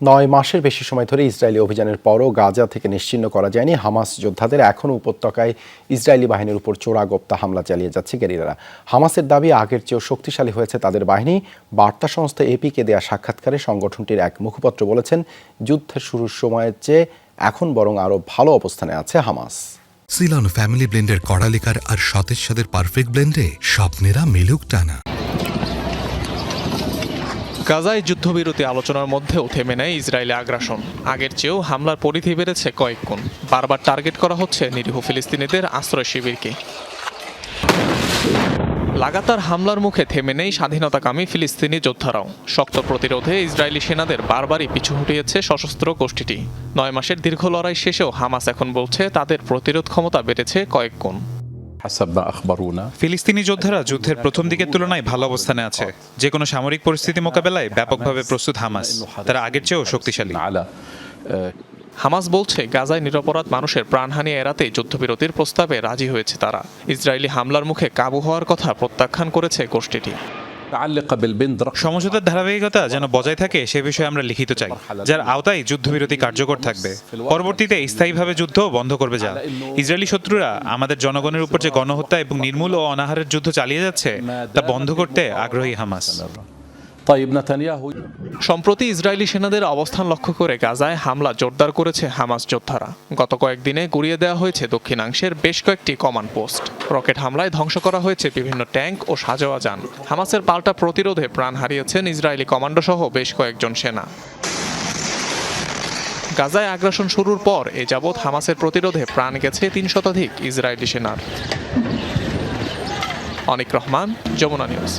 ৯ মাসের বেশি সময় ধরে ইসরায়েলি অভিযানের পরও গাজা থেকে নিশ্চিহ্ন করা যায়নি হামাস যোদ্ধাদের। এখনও উপত্যকায় ইসরায়েলি বাহিনীর উপর চোরাগোপ্তা হামলা চালিয়ে যাচ্ছে গেরিলারা। হামাসের দাবি আগের চেয়েও শক্তিশালী হয়েছে তাদের বাহিনী। বার্তা সংস্থা এপিকে দেয়া সাক্ষাৎকারে সংগঠনটির এক মুখপাত্র বলেছেন, যুদ্ধের শুরুর সময়ের চেয়ে এখন বরং আরও ভালো অবস্থানে আছে হামাস। সিলন ফ্যামিলি ব্লেন্ডের কড়ালিকার আর সতেজ সাদের পারফেক্ট ব্লেন্ডে স্বপ্নেরা মেলুক টানা। গাজায় যুদ্ধবিরতি আলোচনার মধ্যেও থেমে নেয় ইসরায়েলি আগ্রাসন। আগের চেয়েও হামলার পরিধি বেড়েছে কয়েক গুণ। বারবার টার্গেট করা হচ্ছে নিরীহ ফিলিস্তিনিদের আশ্রয় শিবিরকে। লাগাতার হামলার মুখে থেমে নেই স্বাধীনতাকামী ফিলিস্তিনি যোদ্ধারাও। শক্ত প্রতিরোধে ইসরায়েলি সেনাদের বারবারই পিছু হটিয়েছে সশস্ত্র গোষ্ঠীটি। ৯ মাসের দীর্ঘ লড়াই শেষেও হামাস এখন বলছে তাদের প্রতিরোধ ক্ষমতা বেড়েছে কয়েক গুণ। ফিলিস্তিনি যোদ্ধারা যুদ্ধের প্রথম দিকের তুলনায় ভালো অবস্থানে আছে। যে কোনো সামরিক পরিস্থিতি মোকাবেলায় ব্যাপকভাবে প্রস্তুত হামাস। তারা আগের চেয়েও শক্তিশালী। হামাস বলছে গাজায় নিরপরাধ মানুষের প্রাণহানি এড়াতে যুদ্ধবিরতির প্রস্তাবে রাজি হয়েছে তারা। ইসরায়েলি হামলার মুখে কাবু হওয়ার কথা প্রত্যাখ্যান করেছে গোষ্ঠীটি। সমঝোতার ধারাবাহিকতা যেন বজায় থাকে সে বিষয়ে আমরা লিখিত চাই, যার আওতায় যুদ্ধবিরতি কার্যকর থাকবে। পরবর্তীতে স্থায়ীভাবে যুদ্ধ বন্ধ করবে যা। ইসরায়েলি শত্রুরা আমাদের জনগণের উপর যে গণহত্যা এবং নির্মূল ও অনাহারের যুদ্ধ চালিয়ে যাচ্ছে তা বন্ধ করতে আগ্রহী হামাস। সম্প্রতি ইসরায়েলি সেনাদের অবস্থান লক্ষ্য করে গাজায় হামলা জোরদার করেছে হামাস যোদ্ধারা। গত কয়েকদিনে গুড়িয়ে দেওয়া হয়েছে দক্ষিণাংশের বেশ কয়েকটি কমান্ড পোস্ট। রকেট হামলায় ধ্বংস করা হয়েছে বিভিন্ন ট্যাঙ্ক ও সাজোয়া যান। হামাসের পাল্টা প্রতিরোধে প্রাণ হারিয়েছেন ইসরায়েলি কমান্ডো সহ বেশ কয়েকজন সেনা। গাজায় আগ্রাসন শুরুর পর এ যাবৎ হামাসের প্রতিরোধে প্রাণ গেছে ৩ শতাধিক ইসরায়েলি সেনার। অনিক রহমান, যমুনা নিউজ।